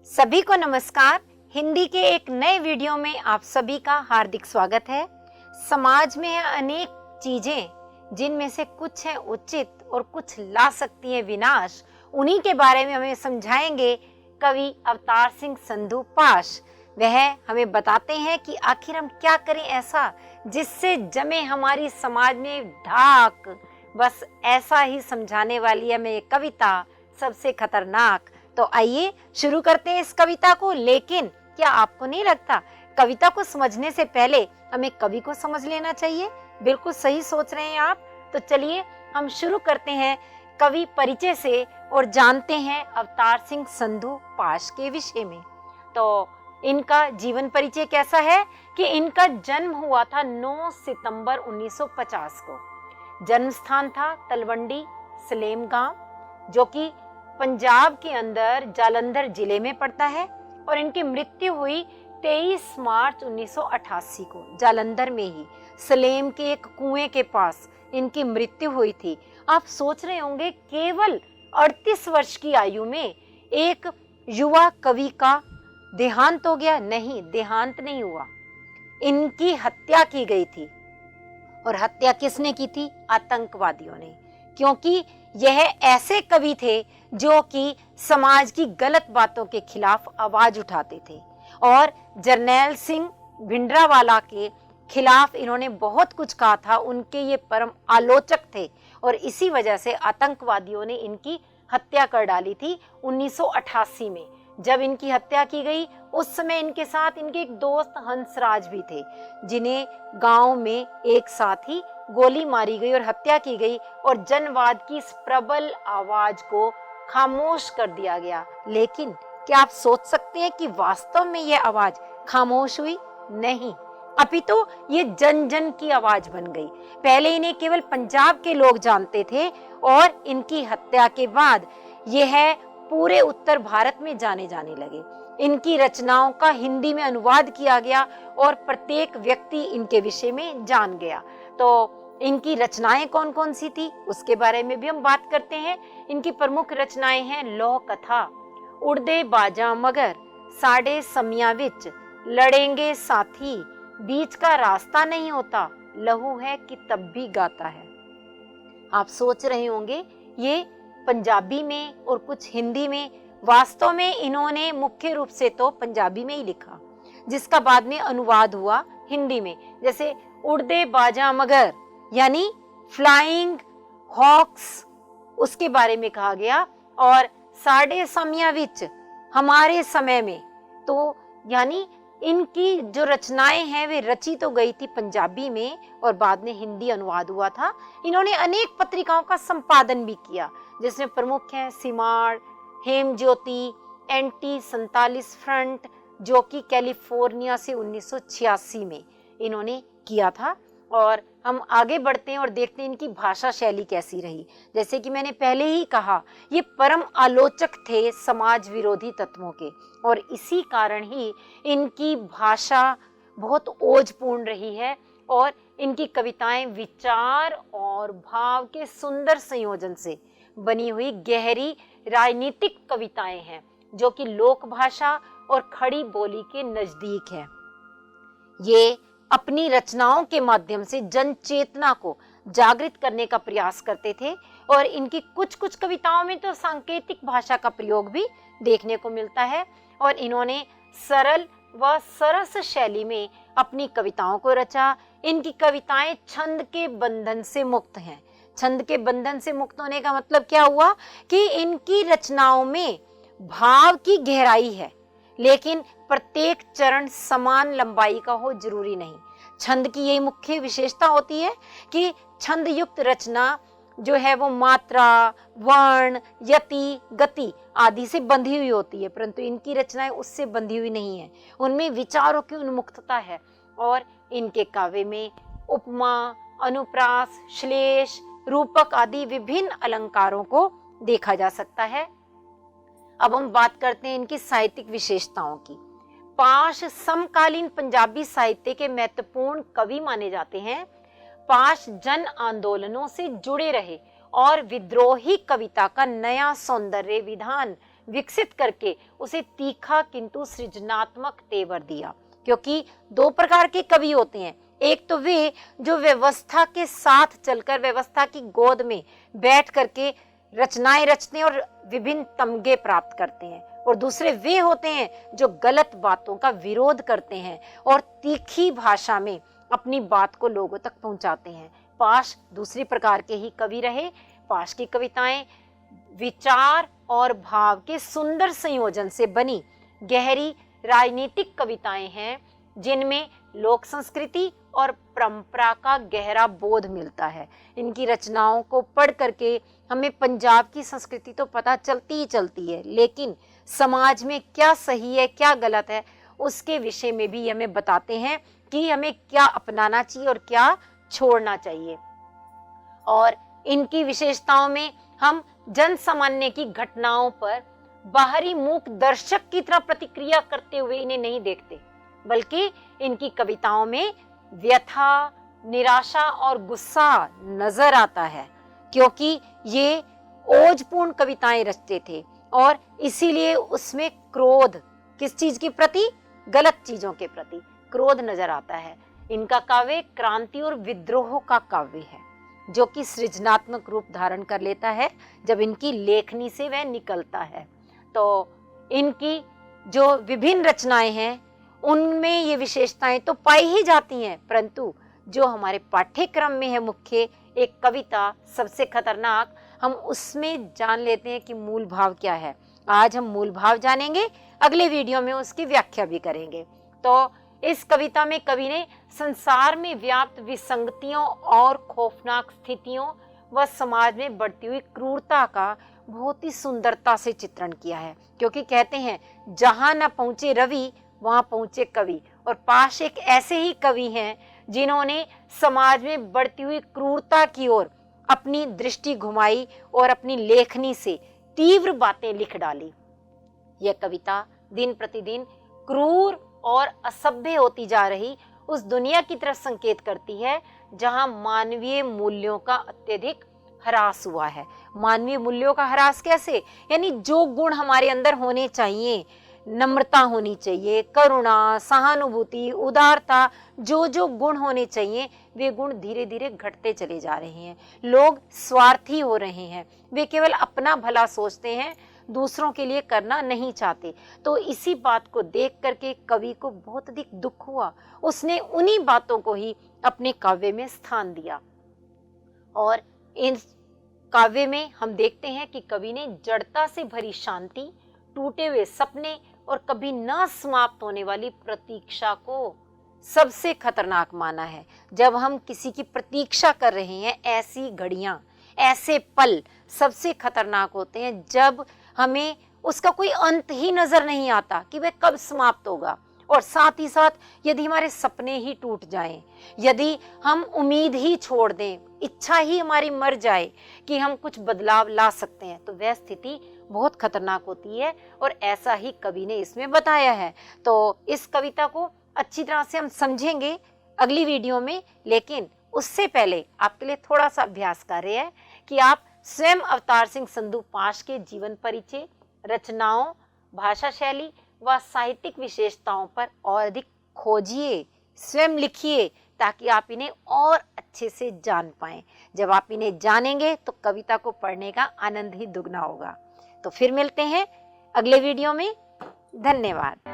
सभी को नमस्कार। हिंदी के एक नए वीडियो में आप सभी का हार्दिक स्वागत है। समाज में अनेक चीजें जिनमें से कुछ है उचित और कुछ ला सकती है विनाश, उन्हीं के बारे में हमें समझाएंगे कवि अवतार सिंह संधू पाश। वह हमें बताते हैं कि आखिर हम क्या करें ऐसा जिससे जमे हमारी समाज में ढाक। बस ऐसा ही समझाने वाली है हमें कविता सबसे खतरनाक। तो आइए शुरू करते हैं इस कविता को। लेकिन क्या आपको नहीं लगता कविता को समझने से पहले हमें कवि को समझ लेना चाहिए? बिल्कुल सही सोच रहे हैं आप। तो चलिए हम शुरू करते हैं कवि परिचय से और जानते हैं अवतार सिंह संधू पाश के विषय में। तो इनका जीवन परिचय कैसा है कि इनका जन्म हुआ था 9 सितंबर 1950 को। जन्म स्थान था तलवंडी सलेम गांव, जो कि पंजाब के अंदर जालंधर जिले में पड़ता है। और इनकी मृत्यु हुई 23 मार्च 1988 को जालंधर में ही सलेम के एक कुएं के पास इनकी मृत्यु हुई थी। आप सोच रहे होंगे केवल 38 वर्ष की आयु में एक युवा कवि का देहांत हो गया। नहीं, देहांत नहीं हुआ, इनकी हत्या की गई थी। और हत्या किसने की थी? आतंकवादियों ने। क्योंकि यह ऐसे कवि थे जो कि समाज की गलत बातों के खिलाफ आवाज उठाते थे और जरनैल सिंह भिंडरावाला के खिलाफ इन्होंने बहुत कुछ कहा था। उनके ये परम आलोचक थे और इसी वजह से आतंकवादियों ने इनकी हत्या कर डाली थी 1988 में। जब इनकी हत्या की गई उस समय इनके साथ इनके एक दोस्त हंसराज भी थे, जिन्हें गांव में एक साथ ही गोली मारी गई और हत्या की गई और जनवाद की इस प्रबल आवाज को खामोश कर दिया गया। लेकिन क्या आप सोच सकते हैं कि वास्तव में यह आवाज खामोश हुई? नहीं, अपितु ये जन जन की आवाज बन गई। पहले इन्हें केवल पंजाब के लोग जानते थे और इनकी हत्या के बाद यह पूरे उत्तर भारत में जाने लगे। इनकी रचनाओं का हिंदी में अनुवाद किया गया और प्रत्येक व्यक्ति इनके विषय में जान गया। तो इनकी रचनाएं कौन कौन सी थी उसके बारे में भी हम बात करते हैं। इनकी प्रमुख रचनाएं हैं लौह कथा, उड़दे बाजा मगर, साढ़े समिया विच, लड़ेंगे साथी, बीच का रास्ता नहीं होता, लहू है कि तब भी गाता है। आप सोच रहे होंगे ये पंजाबी में और कुछ हिंदी में। वास्तव में इन्होंने मुख्य रूप से तो पंजाबी में ही लिखा, जिसका बाद में अनुवाद हुआ हिंदी में। जैसे उड़दे बाजा मगर यानी फ्लाइंग हॉक्स, उसके बारे में कहा गया। और साढ़े समिया विच, हमारे समय में। तो यानी इनकी जो रचनाएं हैं वे रची तो गई थी पंजाबी में और बाद में हिंदी अनुवाद हुआ था। इन्होंने अनेक पत्रिकाओं का संपादन भी किया, जिसमें प्रमुख हैं सिमाड़, हेम ज्योति, एंटी 47 फ्रंट, जो कि कैलिफोर्निया से 1986 में इन्होंने किया था। और हम आगे बढ़ते हैं और देखते हैं इनकी भाषा शैली कैसी रही। जैसे कि मैंने पहले ही कहा, ये परम आलोचक थे समाज विरोधी तत्वों के और इसी कारण ही इनकी भाषा बहुत ओजपूर्ण रही है और इनकी कविताएं विचार और भाव के सुंदर संयोजन से बनी हुई गहरी राजनीतिक कविताएं हैं, जो कि लोक भाषा और खड़ी बोली के नजदीक है। ये अपनी रचनाओं के माध्यम से जन चेतना को जागृत करने का प्रयास करते थे और इनकी कुछ कुछ कविताओं में तो सांकेतिक भाषा का प्रयोग भी देखने को मिलता है। और इन्होंने सरल व सरस शैली में अपनी कविताओं को रचा। इनकी कविताएं छंद के बंधन से मुक्त हैं। छंद के बंधन से मुक्त होने का मतलब क्या हुआ कि इनकी रचनाओं में भाव की गहराई है, लेकिन प्रत्येक चरण समान लंबाई का हो जरूरी नहीं। छंद की यही मुख्य विशेषता होती है कि छंद युक्त रचना जो है वो मात्रा, वर्ण, यति, गति आदि से बंधी हुई होती है, परंतु इनकी रचनाएं उससे बंधी हुई नहीं है। उनमें विचारों की उन्मुक्तता है और इनके काव्य में उपमा, अनुप्रास, श्लेष, रूपक आदि विभिन्न अलंकारों को देखा जा सकता है। अब हम बात करते हैं इनकी साहित्यिक विशेषताओं की। पाश समकालीन पंजाबी साहित्य के महत्वपूर्ण कवि माने जाते हैं। पाश जन आंदोलनों से जुड़े रहे और विद्रोही कविता का नया सौंदर्य विधान विकसित करके उसे तीखा किंतु सृजनात्मक तेवर दिया। क्योंकि दो प्रकार के कवि होते हैं, एक तो वे जो व्यवस्था के साथ चलकर व्यवस्था की गोद में बैठ करके रचनाएं रचते हैं और विभिन्न तमगे प्राप्त करते हैं, और दूसरे वे होते हैं जो गलत बातों का विरोध करते हैं और तीखी भाषा में अपनी बात को लोगों तक पहुंचाते हैं। पाश दूसरी प्रकार के ही कवि रहे। पाश की कविताएं विचार और भाव के सुंदर संयोजन से बनी गहरी राजनीतिक कविताएं हैं, जिनमें लोक संस्कृति और परंपरा का गहरा बोध मिलता है। इनकी रचनाओं को पढ़ करके हमें पंजाब की संस्कृति तो पता चलती ही चलती है, लेकिन समाज में क्या सही है क्या गलत है उसके विषय में भी हमें बताते हैं कि हमें क्या अपनाना चाहिए और क्या छोड़ना चाहिए। और इनकी विशेषताओं में हम जन सामान्य की घटनाओं पर बाहरी मूक दर्शक की तरह प्रतिक्रिया करते हुए इन्हें नहीं देखते, बल्कि इनकी कविताओं में व्यथा, निराशा और गुस्सा नजर आता है, क्योंकि ये ओजपूर्ण कविताएं रचते थे और इसीलिए उसमें क्रोध, किस चीज के प्रति? गलत चीजों के प्रति क्रोध नजर आता है। इनका काव्य क्रांति और विद्रोह का काव्य है, जो कि सृजनात्मक रूप धारण कर लेता है जब इनकी लेखनी से वह निकलता है। तो इनकी जो विभिन्न रचनाएं हैं उनमें ये विशेषताएं तो पाई ही जाती हैं, परंतु जो हमारे पाठ्यक्रम में है मुख्य एक कविता सबसे खतरनाक, हम उसमें जान लेते हैं कि मूल भाव क्या है। आज हम मूल भाव जानेंगे, अगले वीडियो में उसकी व्याख्या भी करेंगे। तो इस कविता में कवि ने संसार में व्याप्त विसंगतियों और खौफनाक स्थितियों व समाज में बढ़ती हुई क्रूरता का बहुत ही सुंदरता से चित्रण किया है, क्योंकि कहते हैं जहां न पहुंचे रवि वहां पहुंचे कवि, और पाश एक ऐसे ही कवि हैं जिन्होंने समाज में बढ़ती हुई क्रूरता की ओर अपनी दृष्टि घुमाई और अपनी लेखनी से तीव्र बातें लिख डाली। यह कविता दिन प्रतिदिन क्रूर और असभ्य होती जा रही उस दुनिया की तरफ संकेत करती है जहां मानवीय मूल्यों का अत्यधिक ह्रास हुआ है। मानवीय मूल्यों का ह्रास कैसे? यानी जो गुण हमारे अंदर होने चाहिए, नम्रता होनी चाहिए, करुणा, सहानुभूति, उदारता, जो जो गुण होने चाहिए वे गुण धीरे धीरे घटते चले जा रहे हैं। लोग स्वार्थी हो रहे हैं, वे केवल अपना भला सोचते हैं, दूसरों के लिए करना नहीं चाहते। तो इसी बात को देख करके कवि को बहुत अधिक दुख हुआ। उसने उन्हीं बातों को ही अपने काव्य में स्थान दिया। और इन काव्य में हम देखते हैं कि कवि ने जड़ता से भरी शांति, टूटे हुए सपने और कभी न समाप्त होने वाली प्रतीक्षा को सबसे खतरनाक माना है। जब हम किसी की प्रतीक्षा कर रहे हैं, ऐसी घड़ियां, ऐसे पल सबसे खतरनाक होते हैं जब हमें उसका कोई अंत ही नजर नहीं आता कि वह कब समाप्त होगा। और साथ ही साथ यदि हमारे सपने ही टूट जाएं, यदि हम उम्मीद ही छोड़ दें, इच्छा ही हमारी मर जाए कि हम कुछ बदलाव ला सकते हैं, तो वह स्थिति बहुत खतरनाक होती है। और ऐसा ही कवि ने इसमें बताया है। तो इस कविता को अच्छी तरह से हम समझेंगे अगली वीडियो में, लेकिन उससे पहले आपके लिए थोड़ा सा अभ्यास कार्य है कि आप स्वयं अवतार सिंह संधू पाश के जीवन परिचय, रचनाओं, भाषा शैली व साहित्यिक विशेषताओं पर और अधिक खोजिए, स्वयं लिखिए, ताकि आप इन्हें और अच्छे से जान पाएं। जब आप इन्हें जानेंगे तो कविता को पढ़ने का आनंद ही दुगना होगा। तो फिर मिलते हैं अगले वीडियो में। धन्यवाद।